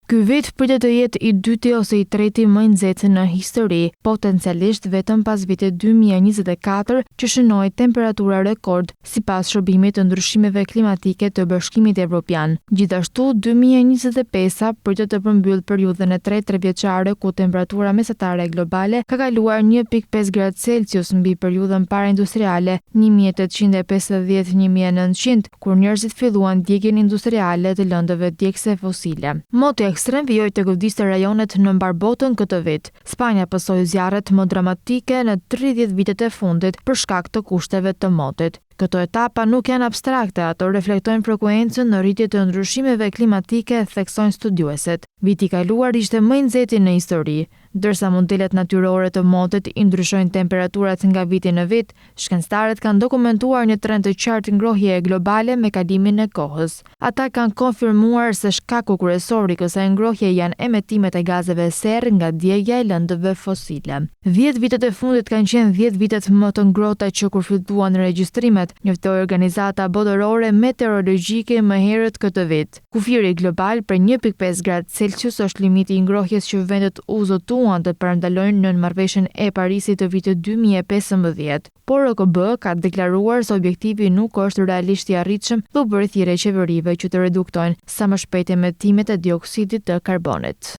Ky vit pritet të jetë i dyti ose i treti më i nxehtë në histori, potencialisht vetëm pas vitit 2024 që shënoi temperatura rekord sipas shërbimit të ndryshimeve klimatike të Bashkimit Evropian. Gjithashtu, 2025 pritet të përmbyll periudhën e tretë trevjeçare ku temperatura mesatare globale ka kaluar 1.5 gradë Celsius mbi periudhën paraindustriale 1850-1900, kur njerëzit filluan djegjen industriale të lëndëve djegëse fosile. Moti ekstrem vijoi të godiste rajonet në mbar botën këtë vit. Spanja pësoi zjarret më dramatike në 30 vitet e fundit për shkak të kushteve të motit. Këto etapa nuk janë abstrakte, ato reflektojnë frekuencën në rritje të ndryshimeve klimatike, theksojnë studiuesit. Viti i kaluar ishte më i nxehti në histori. Ndërsa modelet natyrore të motit i ndryshojnë temperaturat nga viti në vit, shkencëtarët kanë dokumentuar një trend të qartë ngrohjeje globale me kalimin e kohës. Ata kanë konfirmuar se shkaku kryesor i kësaj ngrohjeje janë emetimet e gazeve serë nga djegja e lëndëve fosile. 10 vitet e fundit kanë qenë 10 vitet më të ngrohta që kur filluan regjistrimet, njoftoi organizata botërore meteorologjike më herët këtë vit. Kufiri global për 1.5 gradë Celsius është limiti i ngrohjes që vendet u zotuan të parandalojnë në Marrëveshjen e Parisit të vitit 2015, por OKB ka deklaruar se objektivi nuk është realisht i arritshëm dhe u bërë thirrje qeverive që të reduktojnë sa më shpejt emetimet e dioksidit të karbonit.